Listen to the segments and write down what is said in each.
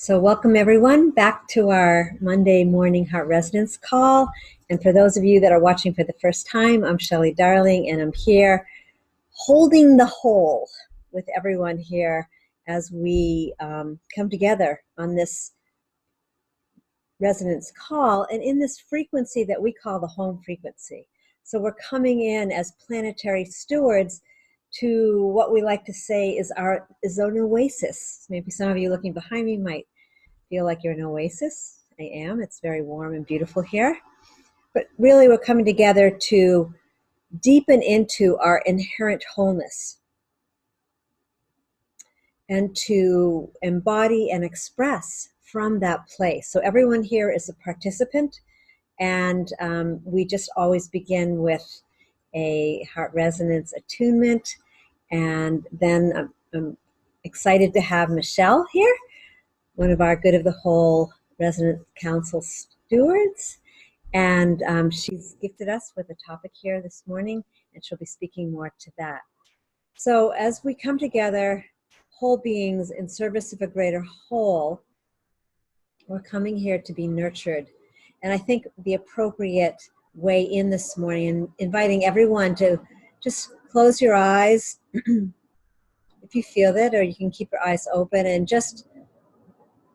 So welcome everyone back to our Monday morning Heart Resonance call. And for those of you that are watching for the first time, I'm Shelley Darling, and I'm here holding the whole with everyone here as we come together on this resonance call and in this frequency that we call the home frequency. So we're coming in as planetary stewards to what we like to say is an oasis. Maybe some of you looking behind me might feel like you're an oasis. I am. It's very warm and beautiful here. But really we're coming together to deepen into our inherent wholeness and to embody and express from that place. So everyone here is a participant, and we just always begin with a heart resonance attunement. And then I'm excited to have Michelle here, one of our Good of the Whole Resonant Council stewards. And she's gifted us with a topic here this morning, and she'll be speaking more to that. So as we come together, whole beings in service of a greater whole, we're coming here to be nurtured. And I think the appropriate way in this morning, and inviting everyone to just close your eyes if you feel it, or you can keep your eyes open and just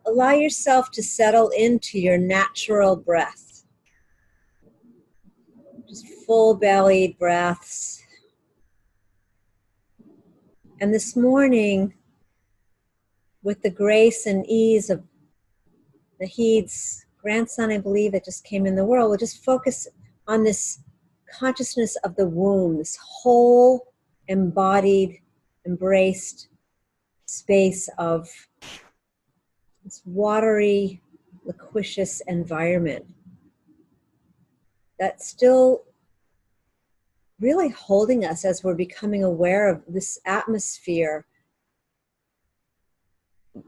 allow yourself to settle into your natural breath. Just full-bellied breaths. And this morning, with the grace and ease of Nahid's grandson, I believe, that just came in the world, we'll just focus on this consciousness of the womb, this whole, embodied, embraced space of this watery, liquidous environment that's still really holding us as we're becoming aware of this atmosphere.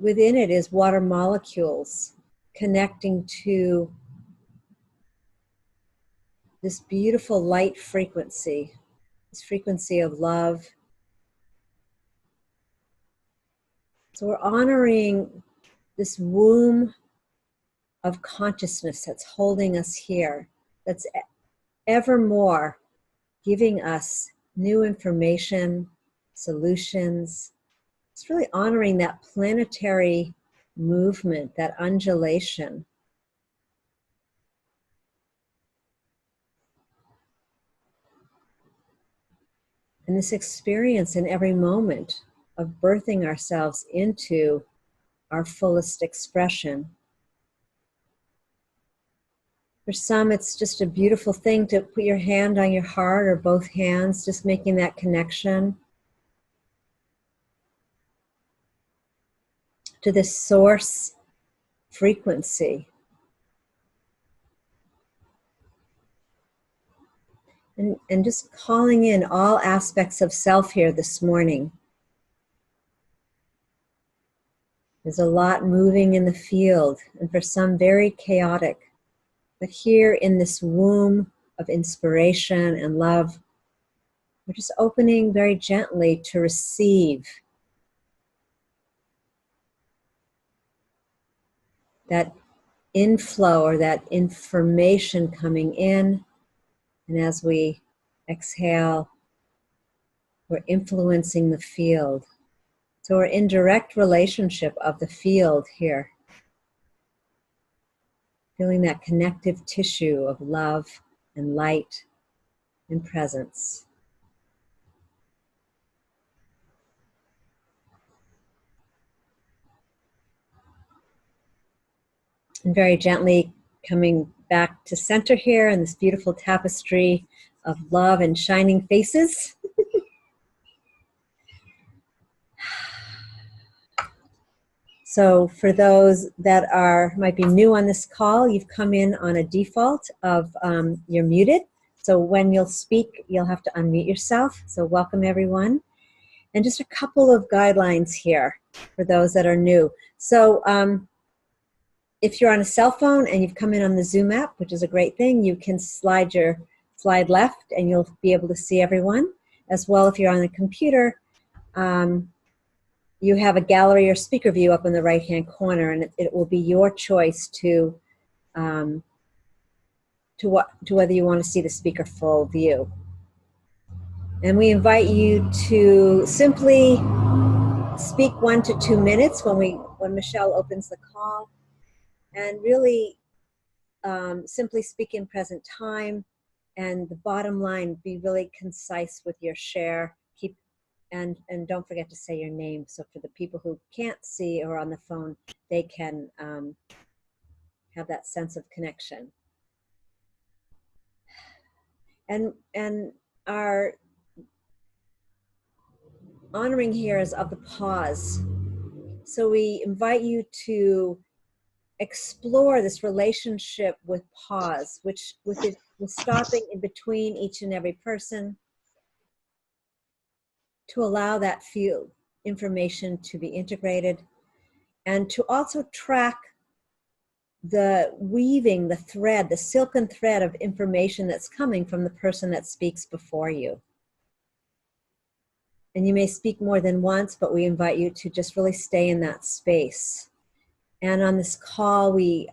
Within it is water molecules connecting to this beautiful light frequency, this frequency of love. So we're honoring this womb of consciousness that's holding us here, that's evermore giving us new information, solutions. It's really honoring that planetary movement, that undulation. And this experience in every moment of birthing ourselves into our fullest expression. For some, it's just a beautiful thing to put your hand on your heart, or both hands, just making that connection to this source frequency. And just calling in all aspects of self here this morning. There's a lot moving in the field, and for some very chaotic. But here in this womb of inspiration and love, we're just opening very gently to receive that inflow or that information coming in. And as we exhale, we're influencing the field. So we're in direct relationship of the field here. Feeling that connective tissue of love and light and presence. And very gently coming back to center here in this beautiful tapestry of love and shining faces. So for those that might be new on this call, you've come in on a default of you're muted. So when you'll speak, you'll have to unmute yourself. So welcome everyone. And just a couple of guidelines here for those that are new. So if you're on a cell phone and you've come in on the Zoom app, which is a great thing, you can slide left and you'll be able to see everyone. As well, if you're on the computer, you have a gallery or speaker view up in the right-hand corner, and it will be your choice to whether you want to see the speaker full view. And we invite you to simply speak 1 to 2 minutes when Michelle opens the call, and really simply speak in present time. And the bottom line, be really concise with your share. And don't forget to say your name, so for the people who can't see or on the phone, they can have that sense of connection. And our honoring here is of the pause. So we invite you to explore this relationship with pause, with stopping in between each and every person, to allow that field information to be integrated, and to also track the weaving, the thread, the silken thread of information that's coming from the person that speaks before you. And you may speak more than once, but we invite you to just really stay in that space. And on this call, we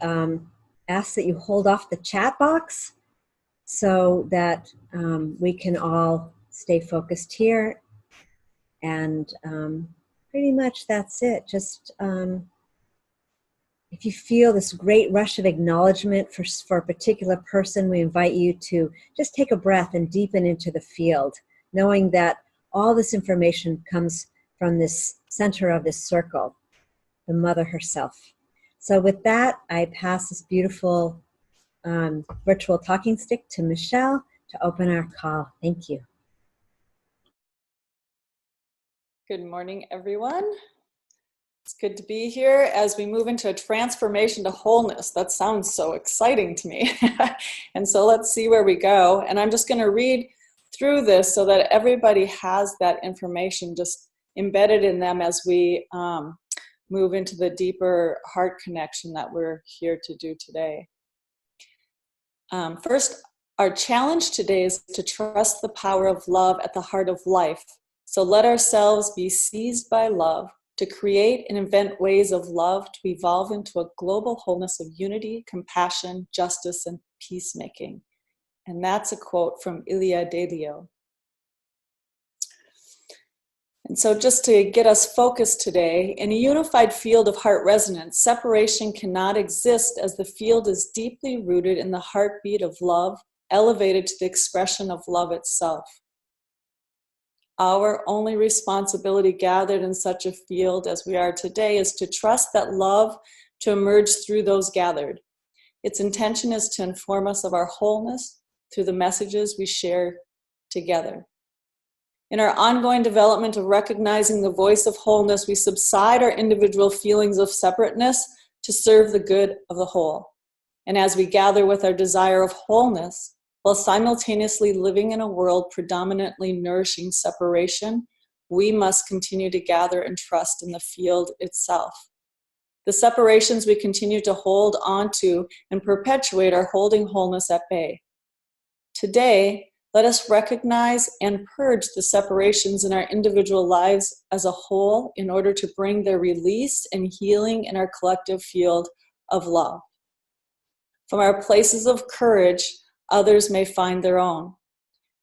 ask that you hold off the chat box so that we can all stay focused here. And pretty much that's it. Just if you feel this great rush of acknowledgement for a particular person, we invite you to just take a breath and deepen into the field, knowing that all this information comes from this center of this circle, the mother herself. So with that, I pass this beautiful virtual talking stick to Michelle to open our call. Thank you. Good morning, everyone. It's good to be here as we move into a transformation to wholeness. That sounds so exciting to me. And so let's see where we go. And I'm just going to read through this so that everybody has that information just embedded in them as we move into the deeper heart connection that we're here to do today. First, our challenge today is to trust the power of love at the heart of life. So let ourselves be seized by love to create and invent ways of love to evolve into a global wholeness of unity, compassion, justice, and peacemaking. And that's a quote from Ilia Delio. And so just to get us focused today, in a unified field of heart resonance, separation cannot exist as the field is deeply rooted in the heartbeat of love, elevated to the expression of love itself. Our only responsibility gathered in such a field as we are today is to trust that love to emerge through those gathered. Its intention is to inform us of our wholeness through the messages we share together. In our ongoing development of recognizing the voice of wholeness, we subside our individual feelings of separateness to serve the good of the whole. And as we gather with our desire of wholeness, while simultaneously living in a world predominantly nourishing separation, we must continue to gather and trust in the field itself. The separations we continue to hold onto and perpetuate are holding wholeness at bay. Today, let us recognize and purge the separations in our individual lives as a whole in order to bring their release and healing in our collective field of love. From our places of courage, others may find their own.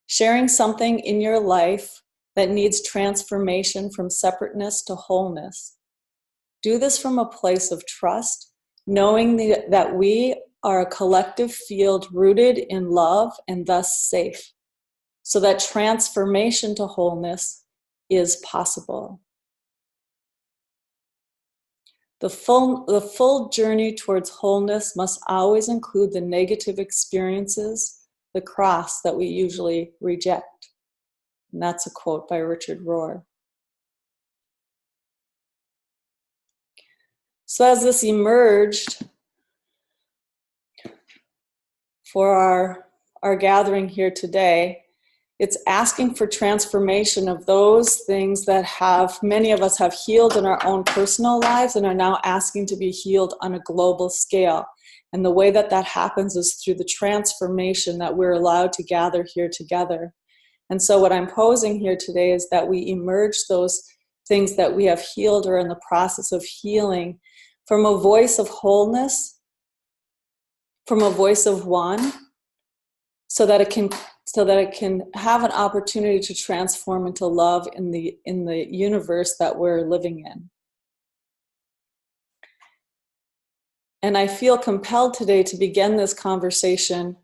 Sharing something in your life that needs transformation from separateness to wholeness. Do this from a place of trust, knowing that we are a collective field rooted in love and thus safe, so that transformation to wholeness is possible. The full journey towards wholeness must always include the negative experiences, the cross that we usually reject. And that's a quote by Richard Rohr. So as this emerged for our gathering here today, it's asking for transformation of those things that many of us have healed in our own personal lives and are now asking to be healed on a global scale. And the way that happens is through the transformation that we're allowed to gather here together. And so what I'm posing here today is that we emerge those things that we have healed or in the process of healing from a voice of wholeness, from a voice of one, so that it can have an opportunity to transform into love in the universe that we're living in. And I feel compelled today to begin this conversation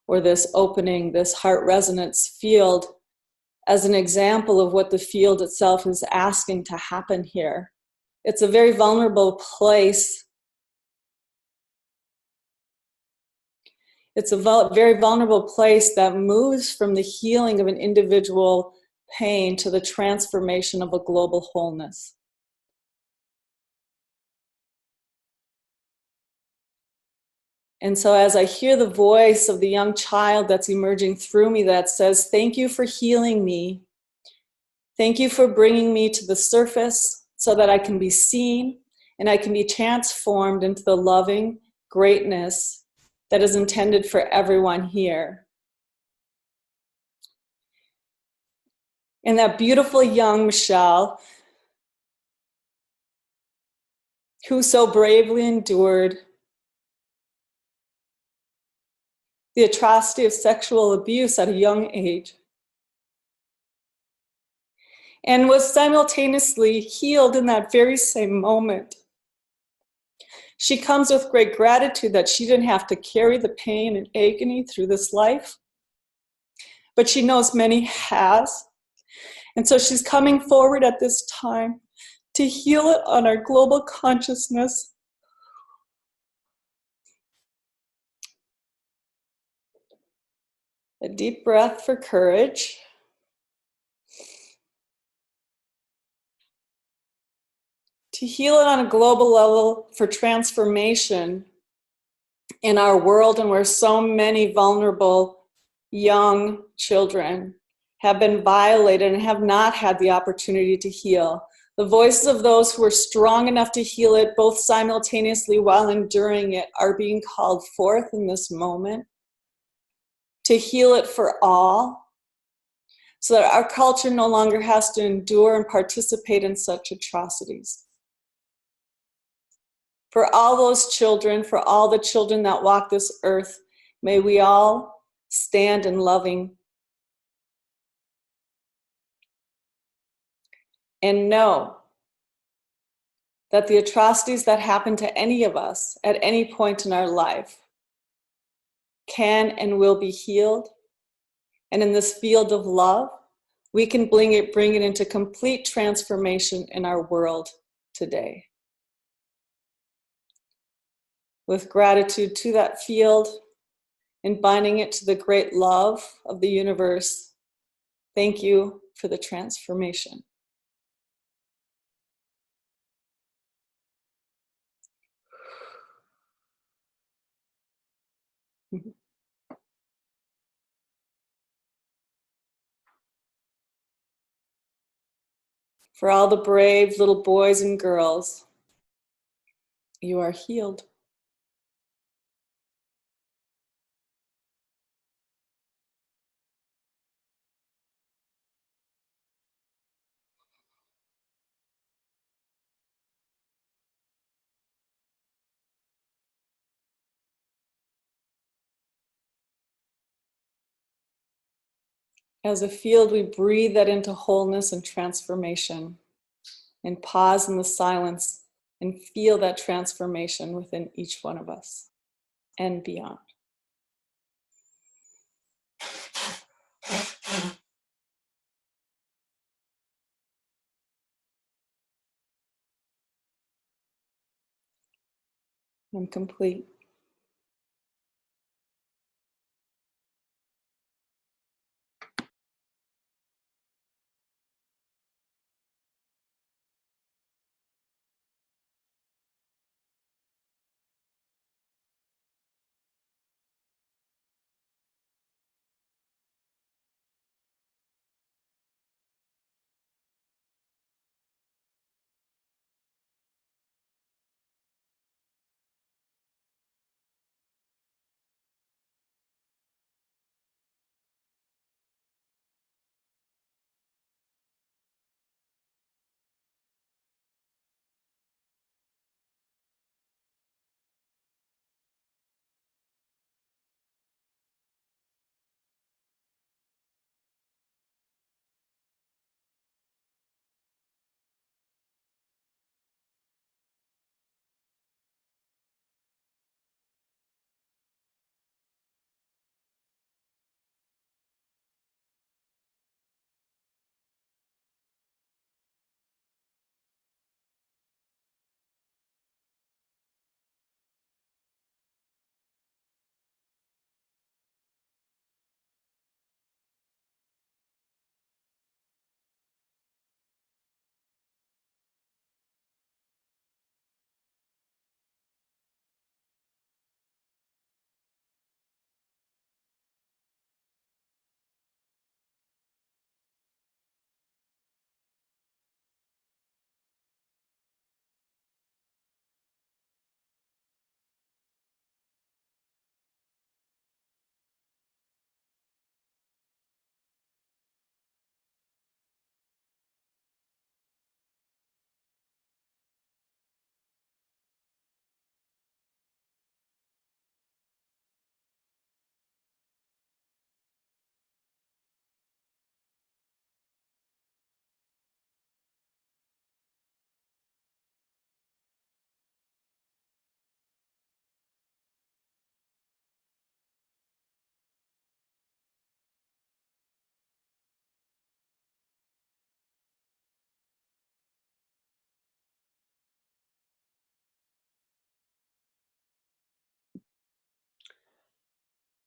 or this opening, this heart resonance field, as an example of what the field itself is asking to happen here. It's a very vulnerable place. It's a very vulnerable place that moves from the healing of an individual pain to the transformation of a global wholeness. And so as I hear the voice of the young child that's emerging through me that says, thank you for healing me. Thank you for bringing me to the surface so that I can be seen and I can be transformed into the loving greatness that is intended for everyone here. And that beautiful young Michelle, who so bravely endured the atrocity of sexual abuse at a young age, and was simultaneously healed in that very same moment. She comes with great gratitude that she didn't have to carry the pain and agony through this life, but she knows many has. And so she's coming forward at this time to heal it on our global consciousness. A deep breath for courage. To heal it on a global level for transformation in our world, and where so many vulnerable young children have been violated and have not had the opportunity to heal. The voices of those who are strong enough to heal it both simultaneously while enduring it are being called forth in this moment to heal it for all, so that our culture no longer has to endure and participate in such atrocities. For all those children, for all the children that walk this earth, may we all stand in loving and know that the atrocities that happen to any of us at any point in our life can and will be healed. And in this field of love, we can bring it into complete transformation in our world today. With gratitude to that field and binding it to the great love of the universe, thank you for the transformation. For all the brave little boys and girls, you are healed. As a field, we breathe that into wholeness and transformation, and pause in the silence and feel that transformation within each one of us and beyond. I'm complete.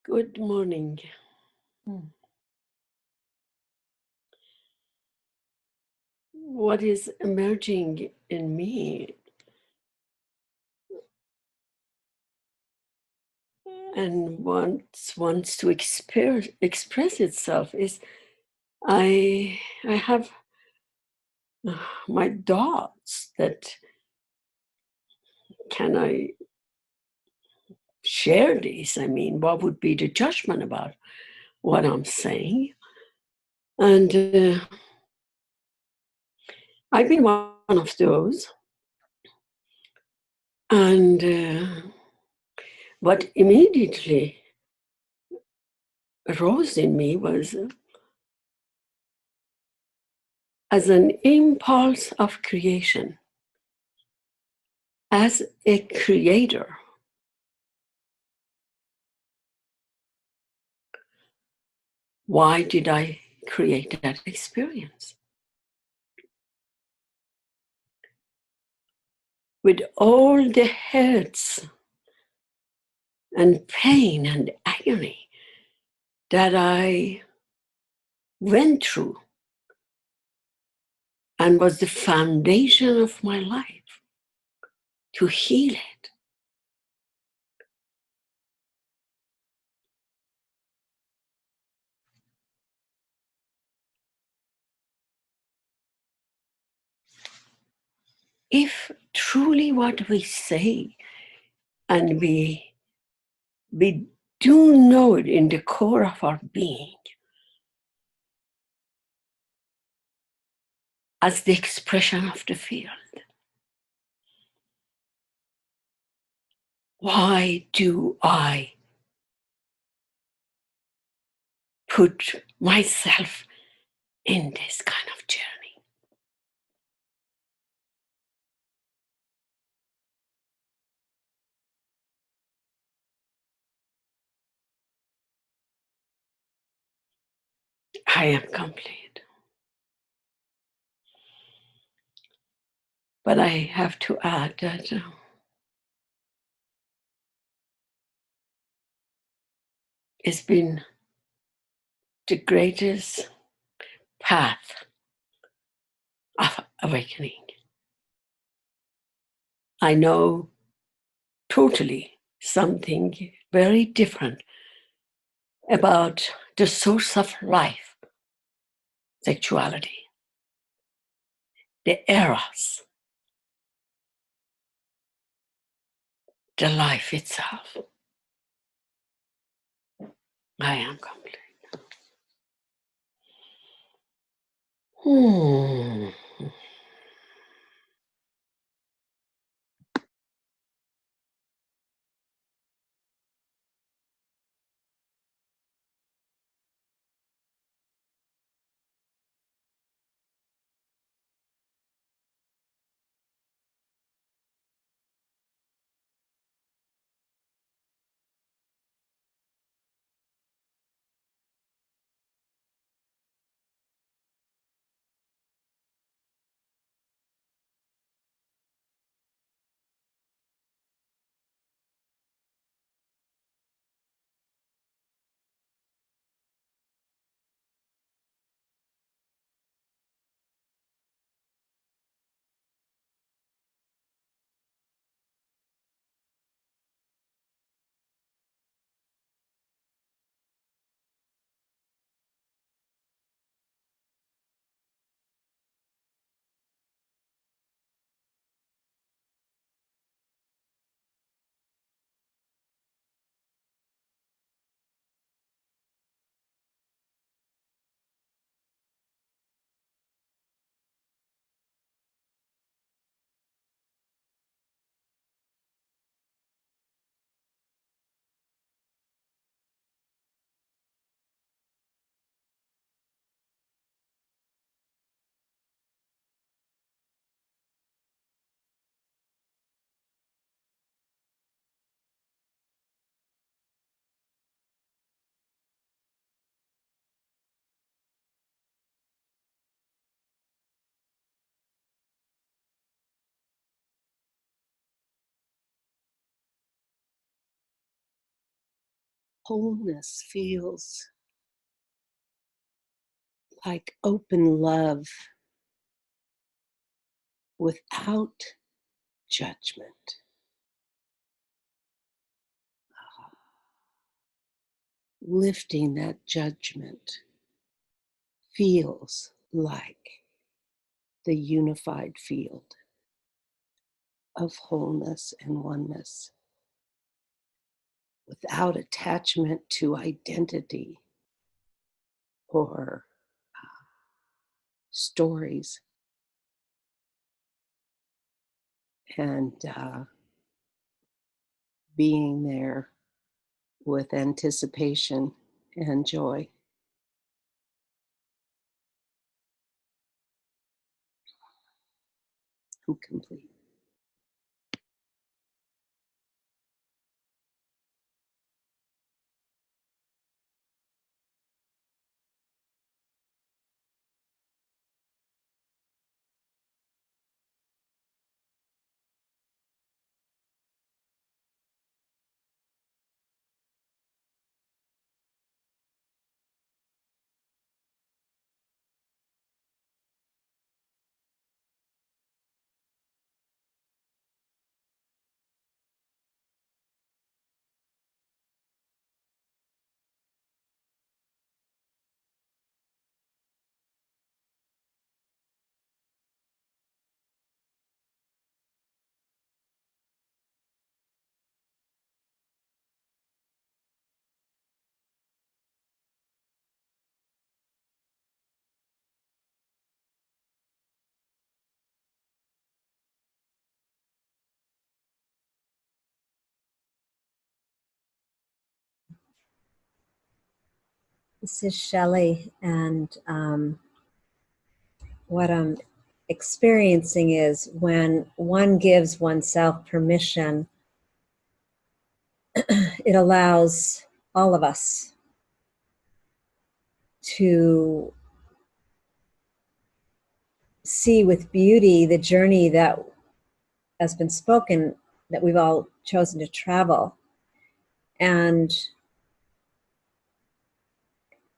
Good morning. What is emerging in me and wants to express itself is I have my doubts that can I share this? I mean, what would be the judgment about what I'm saying? And I've been one of those. And what immediately arose in me was as an impulse of creation, as a creator. Why did I create that experience? With all the hurts and pain and agony that I went through and was the foundation of my life to heal it. If truly what we say and we do know it in the core of our being as the expression of the field, why do I put myself in this kind of journey? I am complete. But I have to add that it's been the greatest path of awakening. I know totally something very different about the source of life, sexuality, the eros, the life itself. I am complete. Wholeness feels like open love without judgment. Lifting that judgment feels like the unified field of wholeness and oneness without attachment to identity or stories. And being there with anticipation and joy. I'm complete. This is Shelley, and what I'm experiencing is when one gives oneself permission, it allows all of us to see with beauty the journey that has been spoken, that we've all chosen to travel. And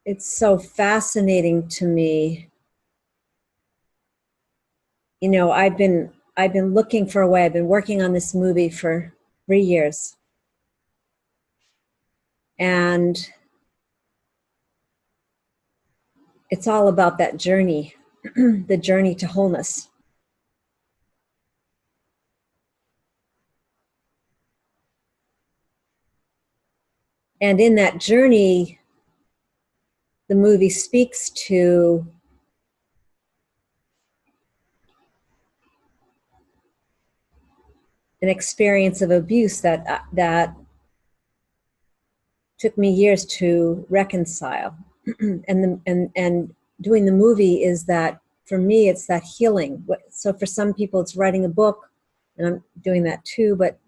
it's so fascinating to me. You know, I've been looking for a way. I've been working on this movie for 3 years. And it's all about that journey, the journey to wholeness. And in that journey, the movie speaks to an experience of abuse that took me years to reconcile. and doing the movie is that, for me, it's that healing. So for some people, it's writing a book, and I'm doing that too. But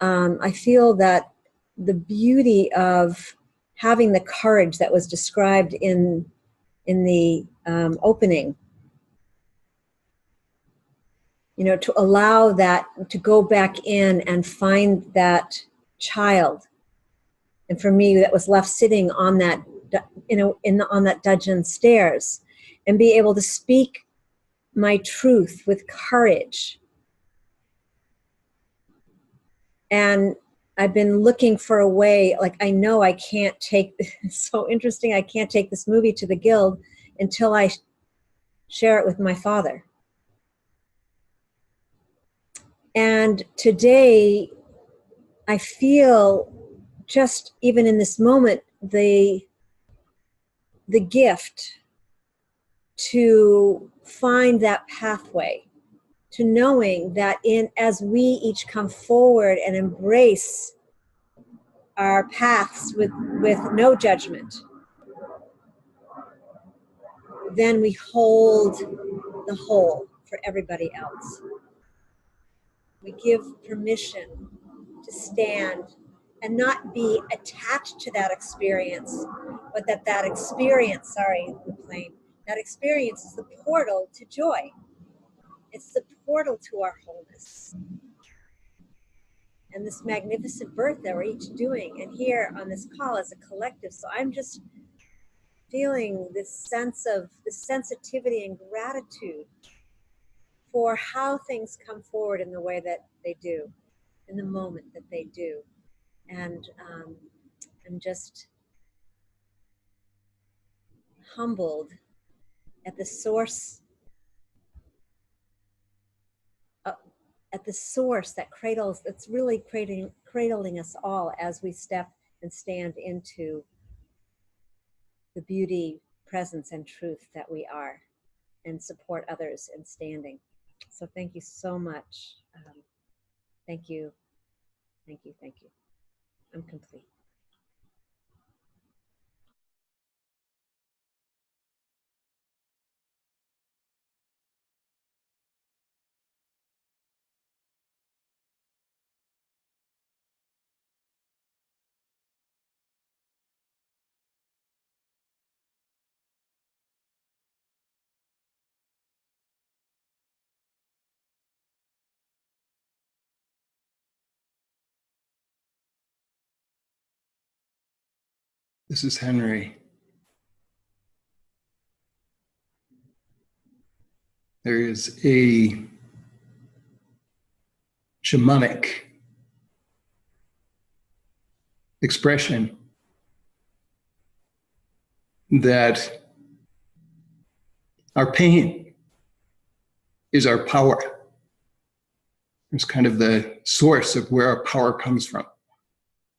I feel that the beauty of having the courage that was described in the opening, you know, to allow that, to go back in and find that child. And for me, that was left sitting on that, on that dungeon stairs, and be able to speak my truth with courage. And I've been looking for a way, like, I know I can't take, it's so interesting, I can't take this movie to the guild until I share it with my father. And today, I feel, just even in this moment, the gift to find that pathway, to knowing that as we each come forward and embrace our paths with no judgment, then we hold the whole for everybody else. We give permission to stand and not be attached to that experience, but that experience, that experience is the portal to joy. It's the portal to our wholeness. and this magnificent birth that we're each doing, and here on this call as a collective. So I'm just feeling this sensitivity and gratitude for how things come forward in the way that they do, in the moment that they do. And I'm just humbled at the source, at the source that cradles, that's really cradling us all as we step and stand into the beauty, presence, and truth that we are, and support others in standing. So thank you so much. Thank you, thank you, thank you. I'm complete. This is Henry. There is a shamanic expression that our pain is our power. It's kind of the source of where our power comes from,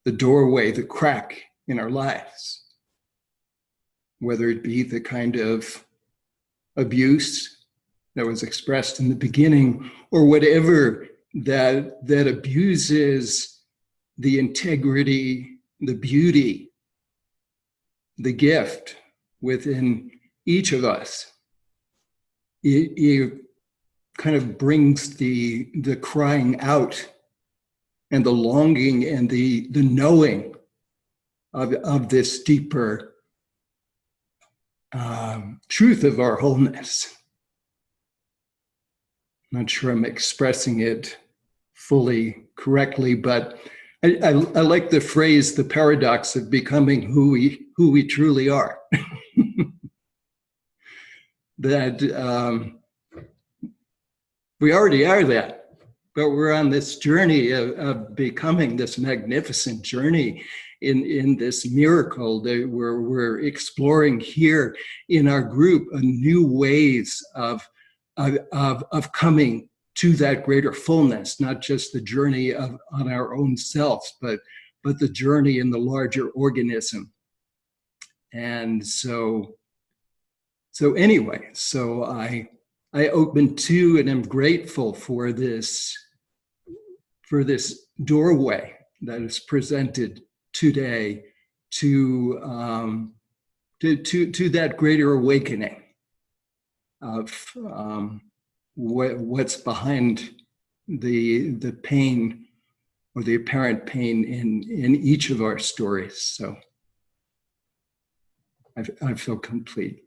the doorway, the crack in our lives, whether it be the kind of abuse that was expressed in the beginning, or whatever that abuses the integrity, the beauty, the gift within each of us. It kind of brings the crying out and the longing and the knowing of this deeper truth of our wholeness. Not sure I'm expressing it fully correctly, but I like the phrase, the paradox of becoming who we truly are. That we already are that, but we're on this journey of becoming this magnificent journey in this miracle that we're exploring here in our group, new ways of coming to that greater fullness, not just the journey on our own selves, but the journey in the larger organism. And so anyway, so I open to and am grateful for this doorway that is presented today to that greater awakening of what's behind the pain or the apparent pain in each of our stories. So I feel complete.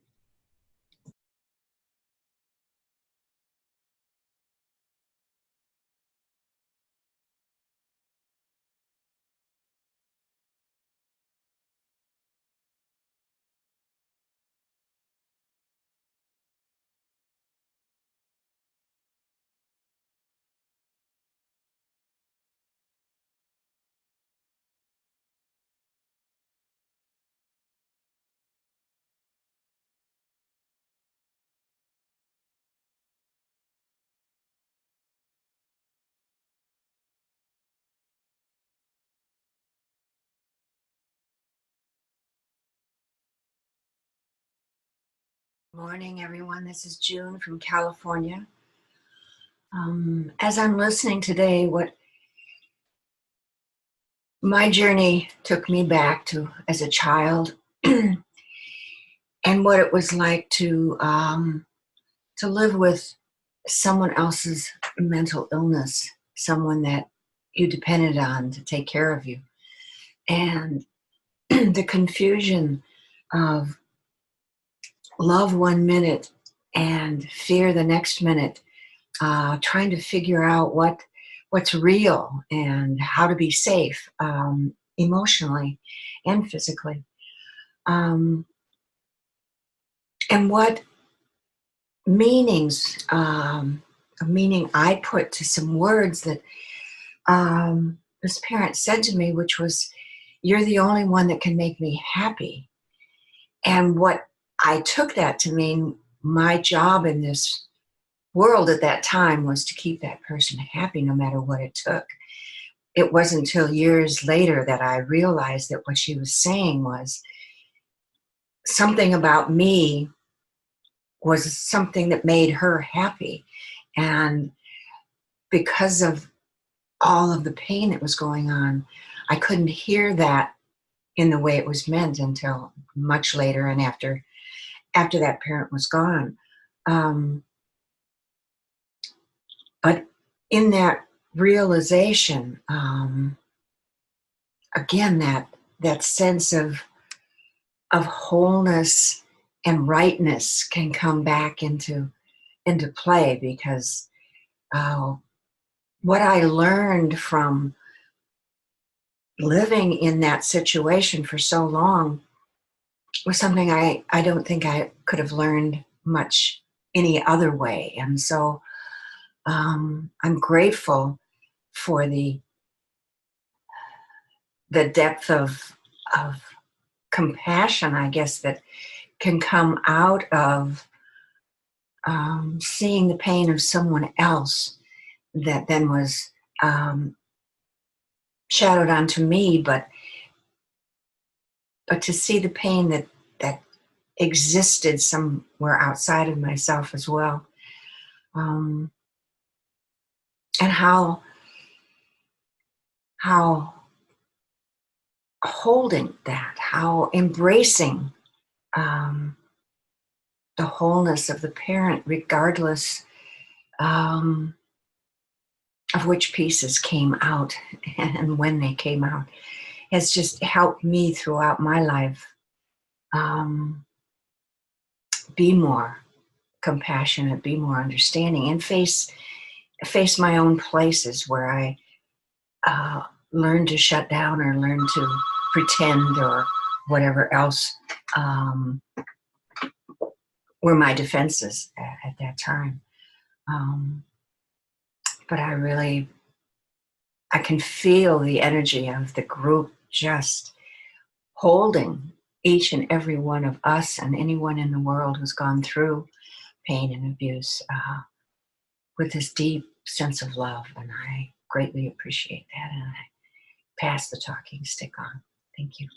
Morning, everyone. This is June from California. As I'm listening today, what my journey took me back to as a child, and what it was like to live with someone else's mental illness, someone that you depended on to take care of you, and the confusion of love one minute and fear the next minute, trying to figure out what what's real and how to be safe, emotionally and physically. And what meanings, a meaning I put to some words that this parent said to me, which was, "You're the only one that can make me happy." And what I took that to mean, my job in this world at that time was to keep that person happy no matter what it took. It wasn't until years later that I realized that what she was saying was something about me was something that made her happy. And because of all of the pain that was going on, I couldn't hear that in the way it was meant until much later and after that parent was gone. But in that realization, again, that sense of wholeness and rightness can come back into play, because what I learned from living in that situation for so long was something I don't think I could have learned much any other way. And so I'm grateful for the depth of compassion, I guess, that can come out of seeing the pain of someone else that then was shadowed onto me, but to see the pain that existed somewhere outside of myself as well, and how holding that, how embracing the wholeness of the parent, regardless of which pieces came out and when they came out, has just helped me throughout my life be more compassionate, be more understanding, and face my own places where I learn to shut down or learn to pretend or whatever else were my defenses at that time. But I can feel the energy of the group just holding each and every one of us and anyone in the world who's gone through pain and abuse with this deep sense of love. And I greatly appreciate that. And I pass the talking stick on. Thank you.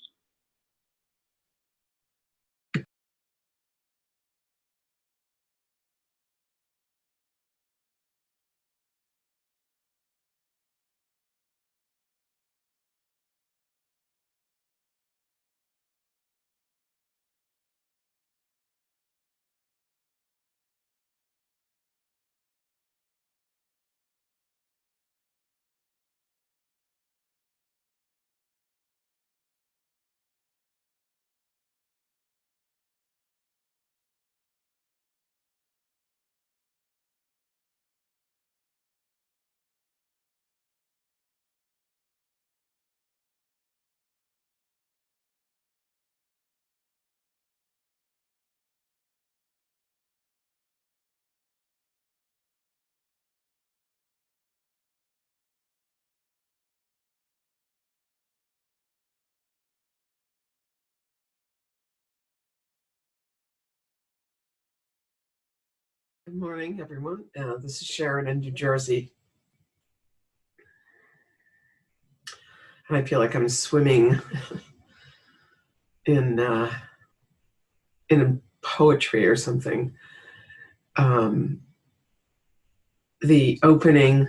Good morning, everyone. This is Sharon in New Jersey. I feel like I'm swimming in poetry or something. The opening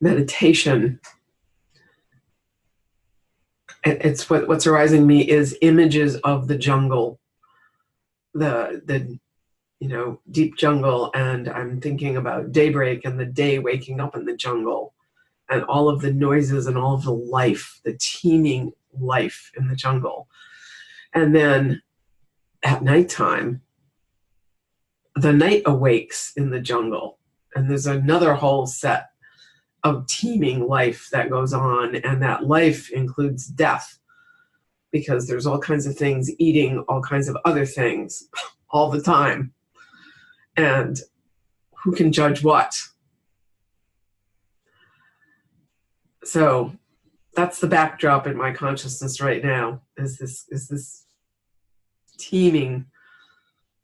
meditation, it's what's arising me is images of the jungle, the deep jungle, and I'm thinking about daybreak and the day waking up in the jungle and all of the noises and all of the life, the teeming life in the jungle. And then at nighttime, the night awakes in the jungle, and there's another whole set of teeming life that goes on, and that life includes death, because there's all kinds of things eating all kinds of other things all the time. And who can judge what? So that's the backdrop in my consciousness right now, is this teeming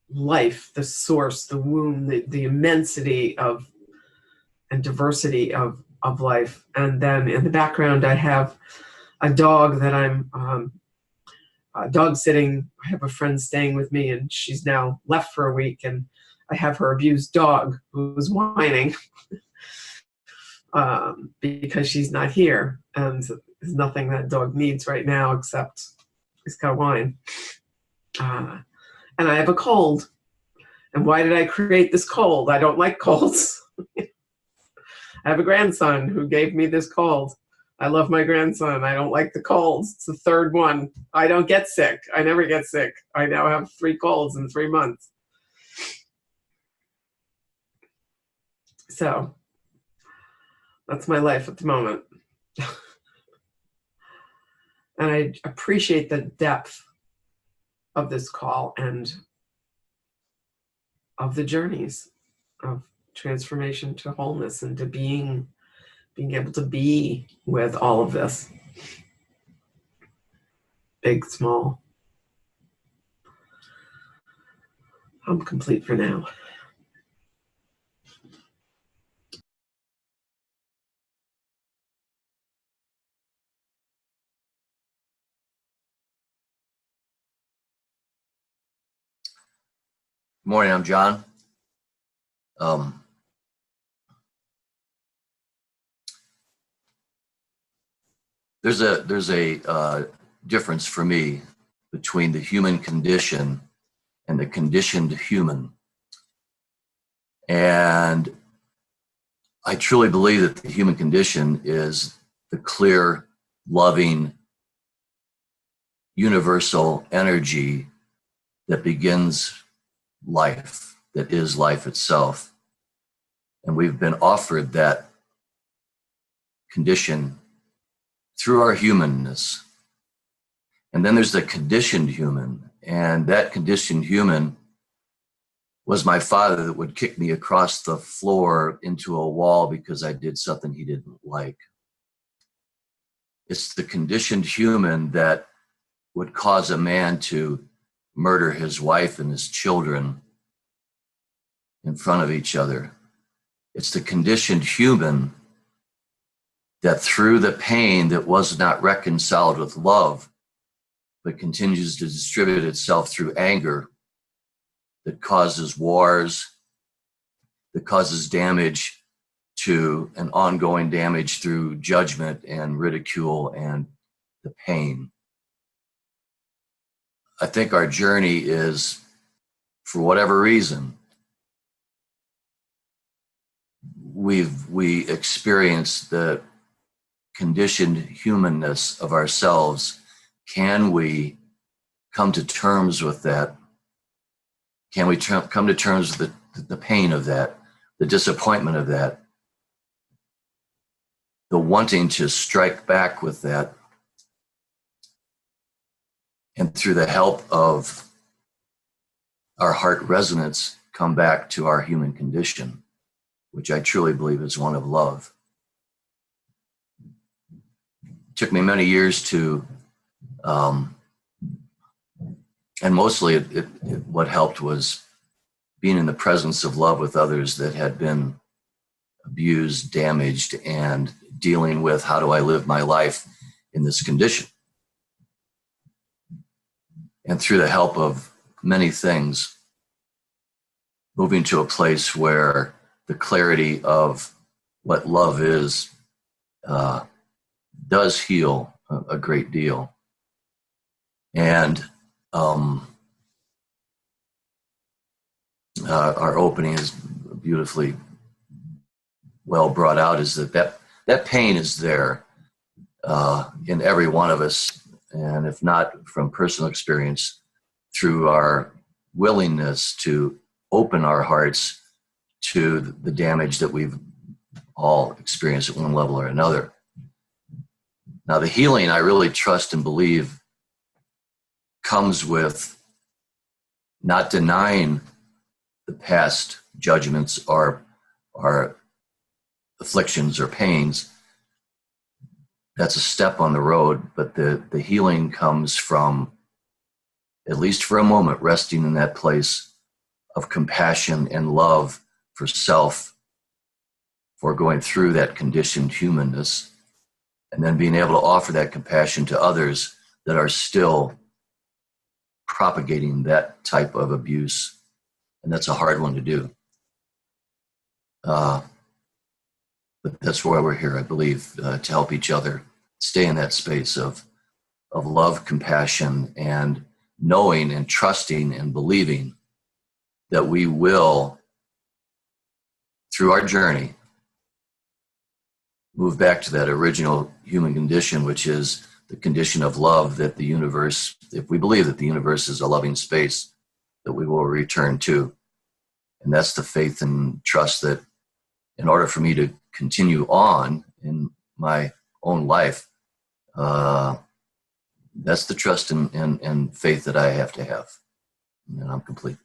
life, the source, the womb, the immensity of and diversity of life. And then in the background, I have a dog that I'm dog sitting. I have a friend staying with me, and she's now left for a week, and I have her abused dog who's whining because she's not here. And there's nothing that dog needs right now except he's got to whine. And I have a cold. And why did I create this cold? I don't like colds. I have a grandson who gave me this cold. I love my grandson. I don't like the colds. It's the third one. I don't get sick. I never get sick. I now have 3 colds in 3 months. So that's my life at the moment. And I appreciate the depth of this call and of the journeys of transformation to wholeness and to being able to be with all of this, big, small. I'm complete for now. Good morning, I'm John. There's a difference for me between the human condition and the conditioned human. And I truly believe that the human condition is the clear, loving, universal energy that begins life, that is life itself. And we've been offered that condition through our humanness. And then there's the conditioned human. And that conditioned human was my father, that would kick me across the floor into a wall because I did something he didn't like. It's the conditioned human that would cause a man to murder his wife and his children in front of each other. It's the conditioned human that through the pain that was not reconciled with love, but continues to distribute itself through anger, that causes wars, that causes damage to an ongoing damage through judgment and ridicule and the pain. I think our journey is, for whatever reason, we experience the conditioned humanness of ourselves. Can we come to terms with that? Can we come to terms with the pain of that, the disappointment of that, the wanting to strike back with that, and through the help of our heart resonance, come back to our human condition, which I truly believe is one of love. It took me many years to, and mostly what helped was being in the presence of love with others that had been abused, damaged, and dealing with, how do I live my life in this condition? And through the help of many things, moving to a place where the clarity of what love is does heal a great deal. And our opening is beautifully well brought out, is that pain is there in every one of us. And if not from personal experience, through our willingness to open our hearts to the damage that we've all experience at one level or another. Now, the healing, I really trust and believe, comes with not denying the past judgments or afflictions or pains. That's a step on the road, but the healing comes from, at least for a moment, resting in that place of compassion and love for self, for going through that conditioned humanness, and then being able to offer that compassion to others that are still propagating that type of abuse. And that's a hard one to do. But that's why we're here, I believe, to help each other stay in that space of love, compassion, and knowing and trusting and believing that we will, through our journey, move back to that original human condition, which is the condition of love that the universe, if we believe that the universe is a loving space, that we will return to. And that's the faith and trust that in order for me to continue on in my own life, that's the trust and faith that I have to have. And I'm complete.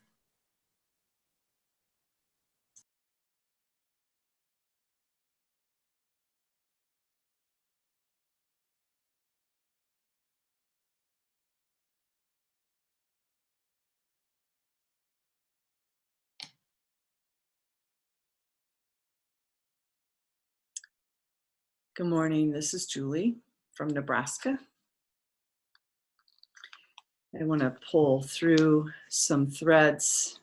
Good morning, this is Julie from Nebraska. I want to pull through some threads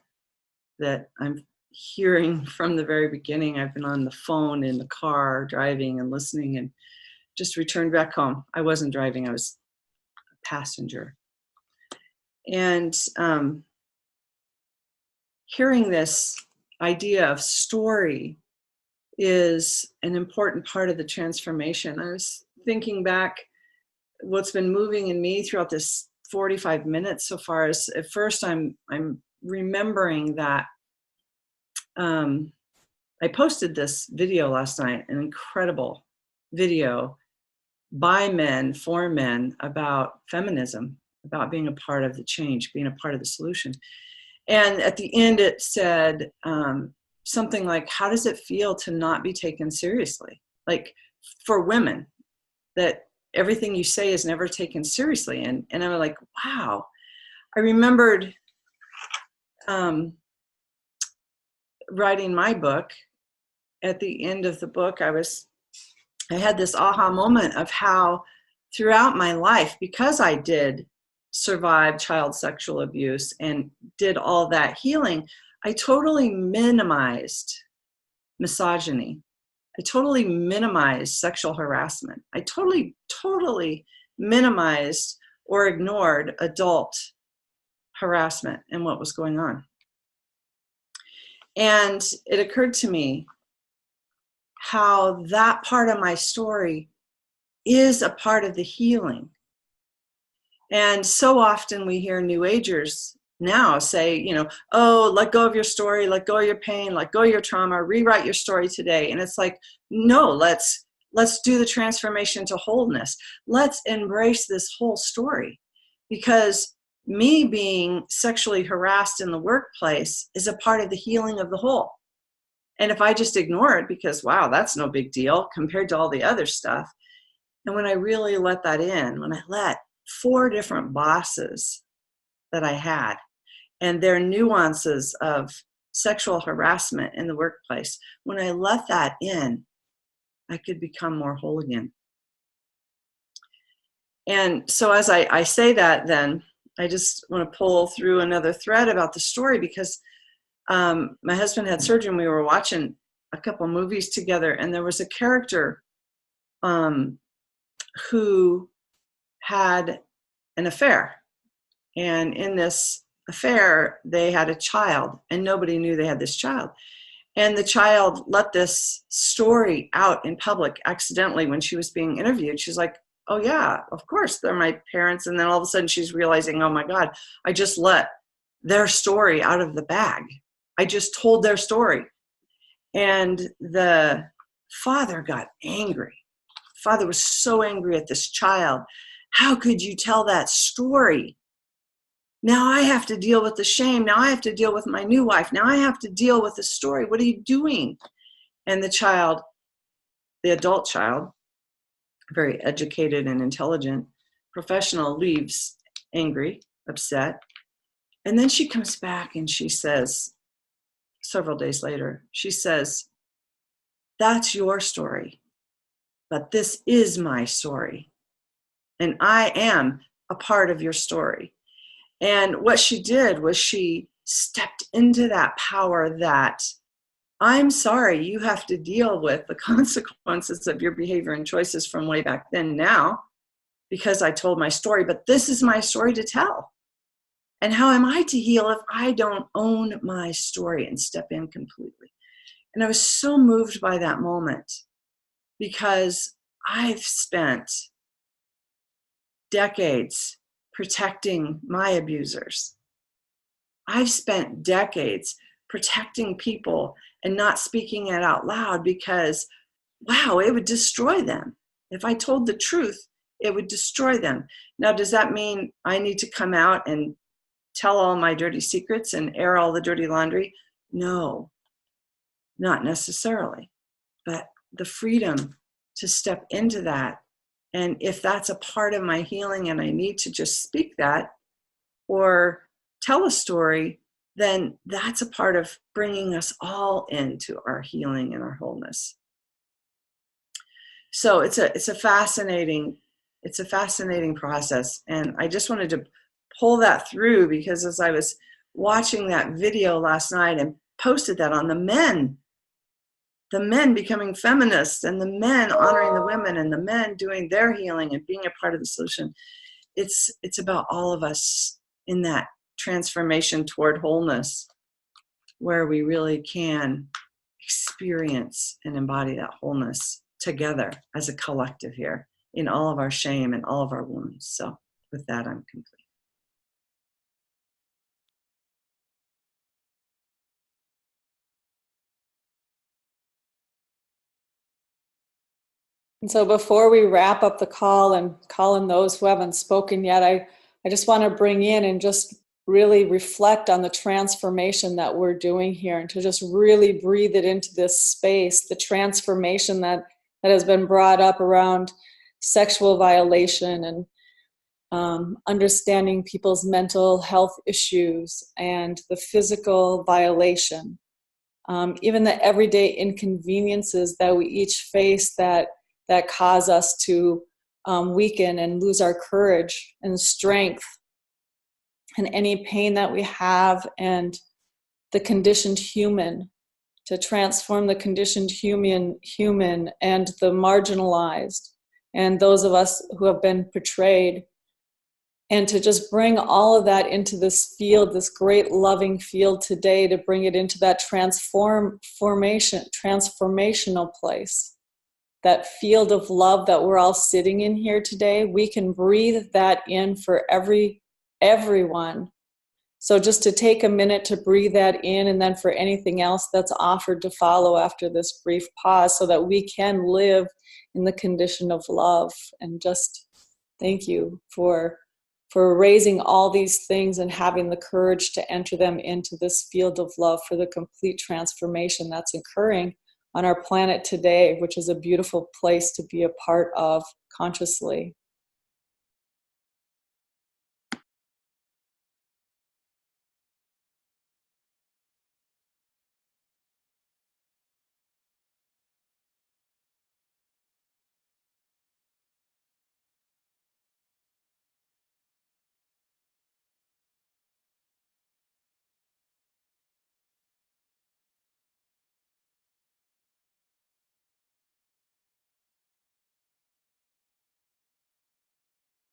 that I'm hearing from the very beginning. I've been on the phone in the car driving and listening, and just returned back home. I wasn't driving, I was a passenger. And hearing this idea of story is an important part of the transformation. I was thinking back, what's been moving in me throughout this 45 minutes so far is, at first I'm remembering that I posted this video last night, an incredible video by men, for men, about feminism, about being a part of the change, being a part of the solution. And at the end it said something like, how does it feel to not be taken seriously? Like, for women, that everything you say is never taken seriously. And I'm like, wow. I remembered writing my book. At the end of the book, I had this aha moment of how throughout my life, because I did survive child sexual abuse and did all that healing, I totally minimized misogyny. I totally minimized sexual harassment. I totally minimized or ignored adult harassment and what was going on. And it occurred to me how that part of my story is a part of the healing. And so often we hear New Agers now say, you know, oh, let go of your story, let go of your pain, let go of your trauma, rewrite your story today. And it's like, no, let's do the transformation to wholeness. Let's embrace this whole story, because me being sexually harassed in the workplace is a part of the healing of the whole. And if I just ignore it because, wow, that's no big deal compared to all the other stuff. And when I really let that in, when I let 4 different bosses that I had and their nuances of sexual harassment in the workplace, when I let that in, I could become more whole again. And so as I say that, then I just want to pull through another thread about the story, because my husband had surgery and we were watching a couple movies together, and there was a character who had an affair. And in this affair, they had a child, and nobody knew they had this child. And the child let this story out in public accidentally when she was being interviewed. She's like, oh yeah, of course, they're my parents. And then all of a sudden she's realizing, oh my God, I just let their story out of the bag. I just told their story. And the Father got angry. Father was so angry at this child. How could you tell that story? Now I have to deal with the shame. Now I have to deal with my new wife. Now I have to deal with the story. What are you doing? And the child, the adult child, very educated and intelligent professional, leaves angry, upset. And then she comes back and she says, several days later, she says, that's your story, but this is my story. And I am a part of your story. And what she did was she stepped into that power that, I'm sorry, you have to deal with the consequences of your behavior and choices from way back then now, because I told my story, but this is my story to tell. And how am I to heal if I don't own my story and step in completely? And I was so moved by that moment, because I've spent decades protecting my abusers. I've spent decades protecting people and not speaking it out loud because, wow, it would destroy them. If I told the truth, it would destroy them. Now, does that mean I need to come out and tell all my dirty secrets and air all the dirty laundry? No, not necessarily. But the freedom to step into that. And if that's a part of my healing and I need to just speak that or tell a story, then that's a part of bringing us all into our healing and our wholeness. So it's a fascinating process. And I just wanted to pull that through, because as I was watching that video last night and posted that on the men becoming feminists and the men honoring the women and the men doing their healing and being a part of the solution, it's about all of us in that transformation toward wholeness, where we really can experience and embody that wholeness together as a collective here in all of our shame and all of our wounds. So with that, I'm complete. And so before we wrap up the call and call in those who haven't spoken yet, I just want to bring in and just really reflect on the transformation that we're doing here, and to just really breathe it into this space, the transformation that has been brought up around sexual violation and understanding people's mental health issues and the physical violation, even the everyday inconveniences that we each face that cause us to weaken and lose our courage and strength, and any pain that we have, and the conditioned human, to transform the conditioned human and the marginalized and those of us who have been betrayed, and to just bring all of that into this field, this great loving field today, to bring it into that transformational place, that field of love that we're all sitting in here today. We can breathe that in for everyone. So just to take a minute to breathe that in, and then for anything else that's offered to follow after this brief pause, so that we can live in the condition of love. And just thank you for raising all these things and having the courage to enter them into this field of love for the complete transformation that's occurring on our planet today, which is a beautiful place to be a part of consciously.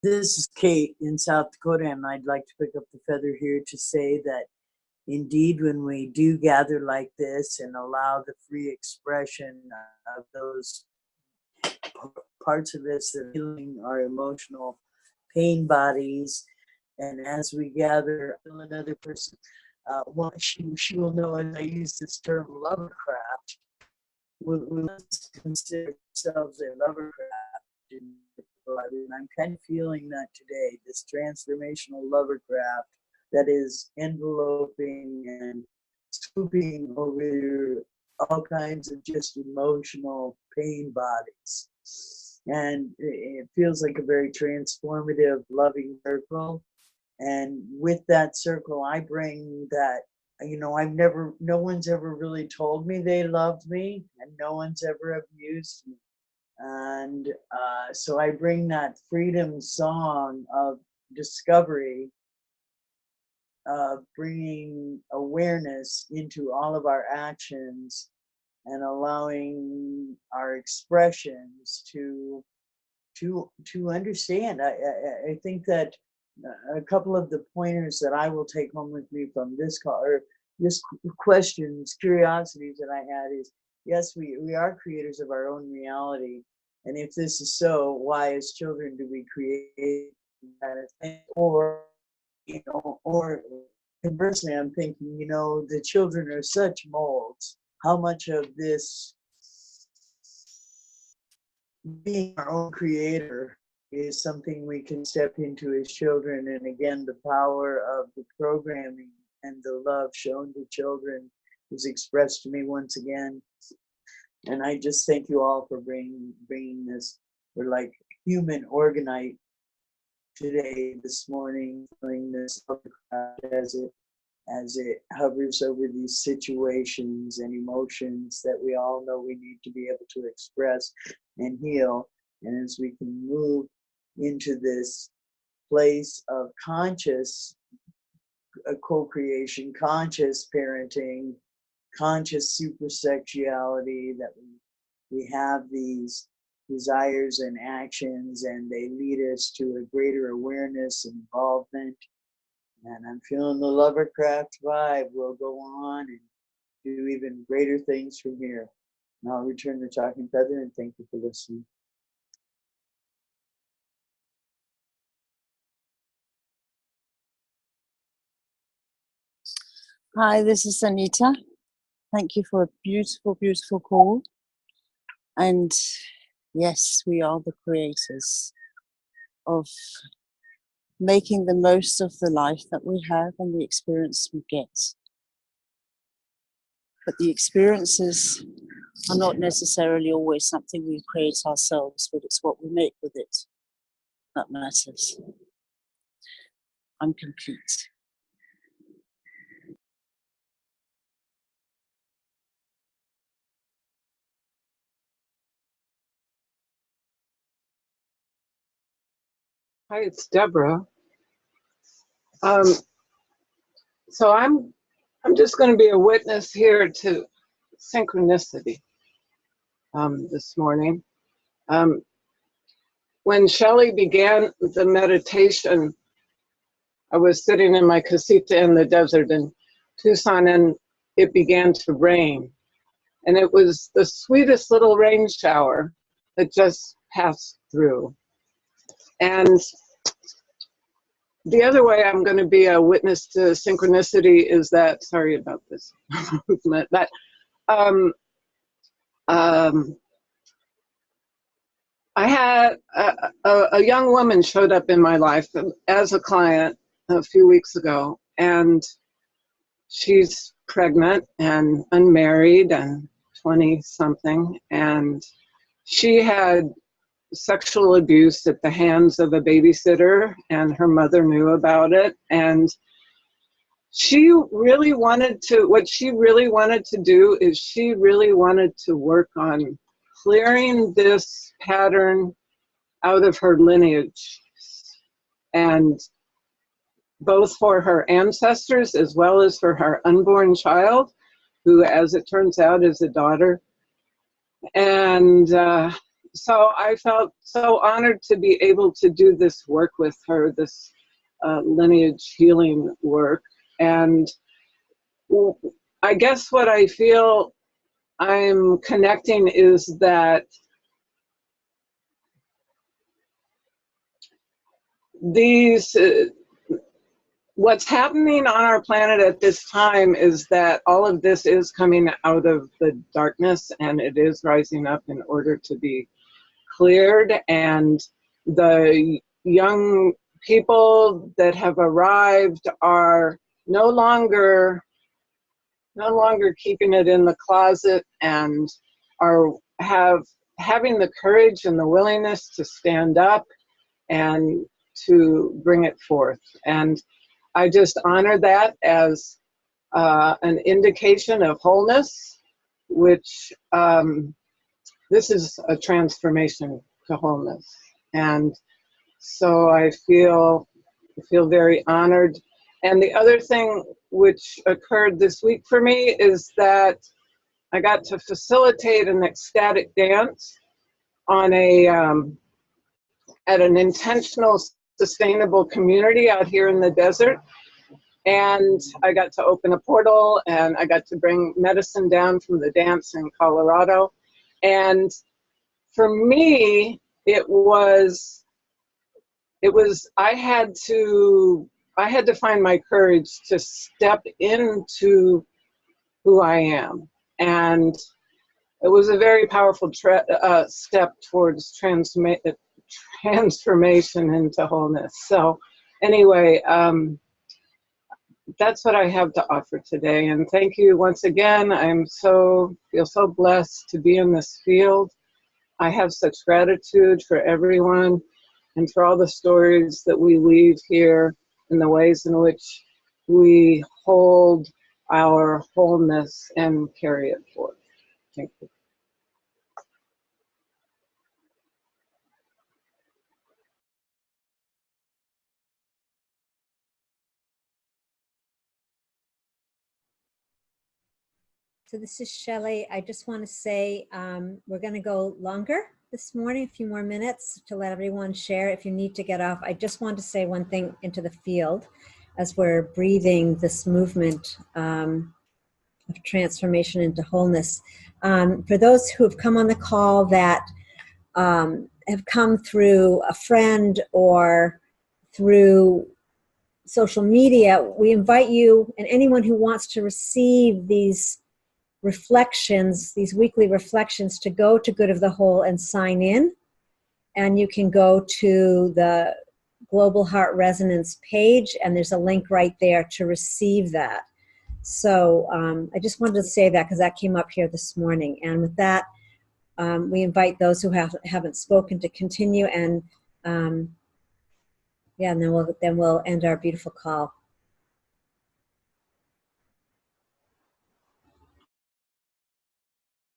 This is Kate in South Dakota, and I'd like to pick up the feather here to say that indeed, when we do gather like this and allow the free expression of those parts of us that are healing our emotional pain bodies, and as we gather another person, she will know, as I use this term, lovecraft, we must consider ourselves a lovercraft. And I'm kind of feeling that today, this transformational lovercraft that is enveloping and scooping over all kinds of just emotional pain bodies. And it feels like a very transformative, loving circle. And with that circle, I bring that, no one's ever really told me they loved me, and no one's ever abused me. And so I bring that freedom song of discovery, of bringing awareness into all of our actions and allowing our expressions to understand. I think that a couple of the pointers that I will take home with me from this call, or just questions, curiosities that I had is, yes, we are creators of our own reality. And if this is so, why as children do we create that thing? Or conversely, I'm thinking, the children are such molds. How much of this being our own creator is something we can step into as children? And again, the power of the programming and the love shown to children is expressed to me once again. And I just thank you all for bringing this. We're like human organite today, this morning, feeling this as it hovers over these situations and emotions that we all know we need to be able to express and heal. And as we can move into this place of conscious co-creation, conscious parenting, conscious supersexuality, that we have these desires and actions, and they lead us to a greater awareness and involvement. And I'm feeling the lovercraft vibe. We'll go on and do even greater things from here. And I'll return the talking feather, and thank you for listening. Hi, this is Anita. Thank you for a beautiful, beautiful call. And yes, we are the creators of making the most of the life that we have and the experience we get. But the experiences are not necessarily always something we create ourselves, but it's what we make with it that matters. I'm complete. Hi, it's Deborah. So I'm just going to be a witness here to synchronicity this morning. When Shelley began the meditation, I was sitting in my casita in the desert in Tucson, and it began to rain. And it was the sweetest little rain shower that just passed through. And the other way I'm going to be a witness to synchronicity is that, sorry about this movement, that I had a young woman showed up in my life as a client a few weeks ago, and she's pregnant and unmarried and 20-something, and she had sexual abuse at the hands of a babysitter, and her mother knew about it. And she really wanted to, what she really wanted to do is she really wanted to work on clearing this pattern out of her lineage, and both for her ancestors as well as for her unborn child, who, as it turns out, is a daughter. And so I felt so honored to be able to do this work with her, this lineage healing work. And I guess what I feel I'm connecting is that these what's happening on our planet at this time is that all of this is coming out of the darkness, and it is rising up in order to be cleared. And the young people that have arrived are no longer keeping it in the closet, and are having the courage and the willingness to stand up and to bring it forth. And I just honor that as an indication of wholeness, which this is a transformation to wholeness. And so I feel very honored. And the other thing which occurred this week for me is that I got to facilitate an ecstatic dance on at an intentional, sustainable community out here in the desert. And I got to open a portal, and I got to bring medicine down from the dance in Colorado. And for me, I had to find my courage to step into who I am. And it was a very powerful step towards transformation into wholeness. So anyway, that's what I have to offer today. And thank you once again. Feel so blessed to be in this field. I have such gratitude for everyone and for all the stories that we weave here and the ways in which we hold our wholeness and carry it forth. Thank you. So this is Shelley. I just want to say we're going to go longer this morning, a few more minutes to let everyone share. If you need to get off, I just want to say one thing into the field as we're breathing this movement of transformation into wholeness. For those who have come on the call that have come through a friend or through social media, we invite you and anyone who wants to receive these reflections, these weekly reflections, to go to Good of the Whole and sign in. And you can go to the Global Heart Resonance page, and there's a link right there to receive that. So I just wanted to say that because that came up here this morning. And with that, we invite those who haven't spoken to continue, and yeah, and then we'll end our beautiful call.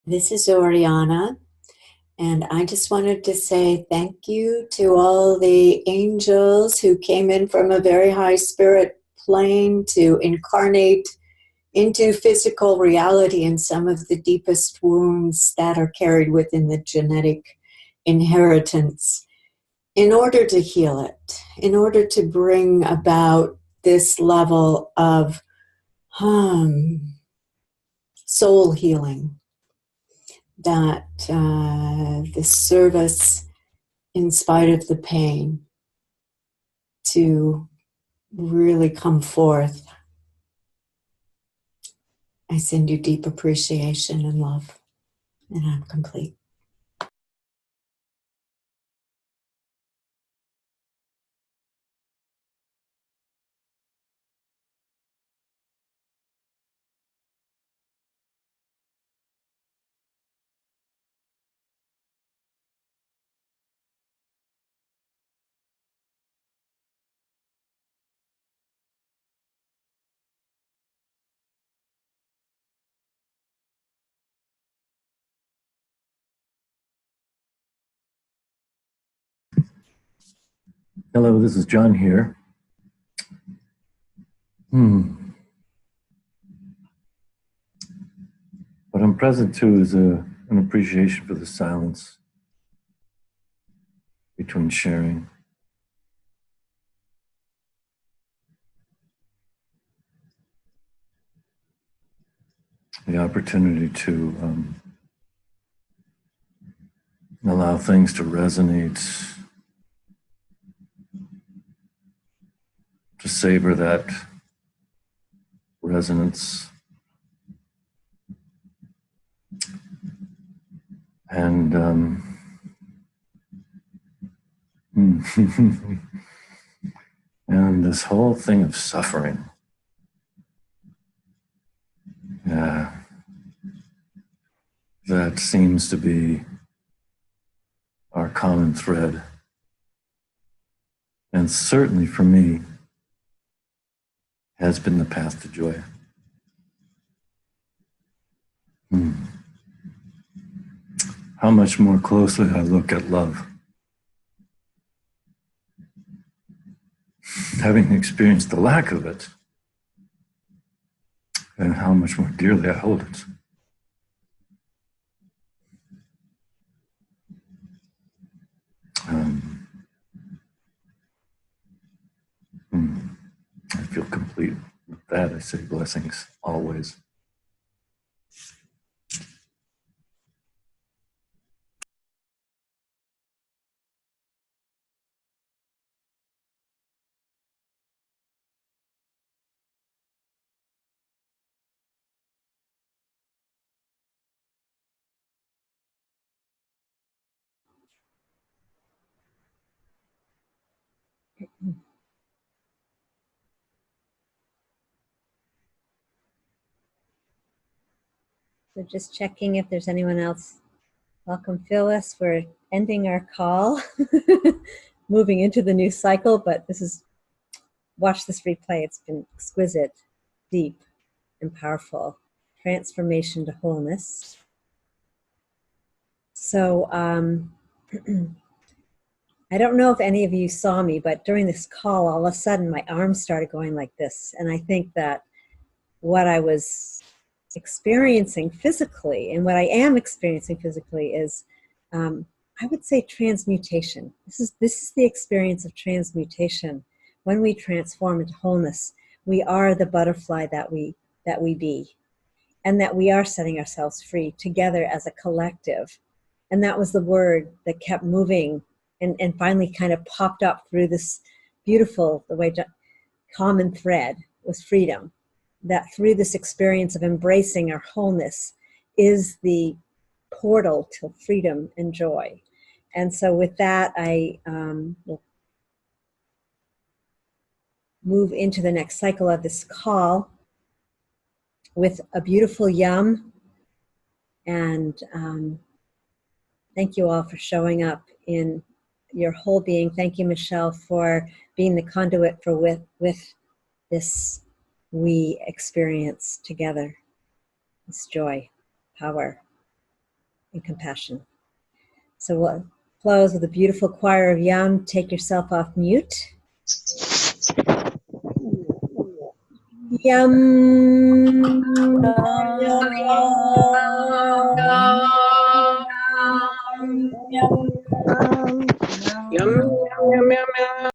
This is Oriana, and I just wanted to say thank you to all the angels who came in from a very high spirit plane to incarnate into physical reality in some of the deepest wounds that are carried within the genetic inheritance in order to heal it, in order to bring about this level of soul healing. That the service, in spite of the pain, to really come forth. I send you deep appreciation and love, and I'm complete. Hello, this is John here. What I'm present to is an appreciation for the silence between sharing. The opportunity to allow things to resonate to savor that resonance. And and this whole thing of suffering, yeah, that seems to be our common thread. And certainly for me, has been the path to joy. How much more closely I look at love, having experienced the lack of it, and how much more dearly I hold it. I feel complete. With that, I say blessings always. So just checking if there's anyone else. Welcome, Phyllis. We're ending our call, moving into the new cycle, but watch this replay. It's been exquisite, deep, and powerful. Transformation to wholeness. So I don't know if any of you saw me, but during this call, all of a sudden my arms started going like this. And I think that what I was experiencing physically and what I am experiencing physically is, I would say, transmutation. This is the experience of transmutation. When we transform into wholeness, we are the butterfly that we be, and that we are setting ourselves free together as a collective. And that was the word that kept moving and finally kind of popped up through this beautiful, common thread was freedom. That through this experience of embracing our wholeness is the portal to freedom and joy. And so with that, I will move into the next cycle of this call with a beautiful yum. And thank you all for showing up in your whole being. Thank you, Michelle, for being the conduit for with this we experience together. This joy, power, and compassion. So we'll close with a beautiful choir of yum. Take yourself off mute. Yum. Yum, yum, yum, yum, yum.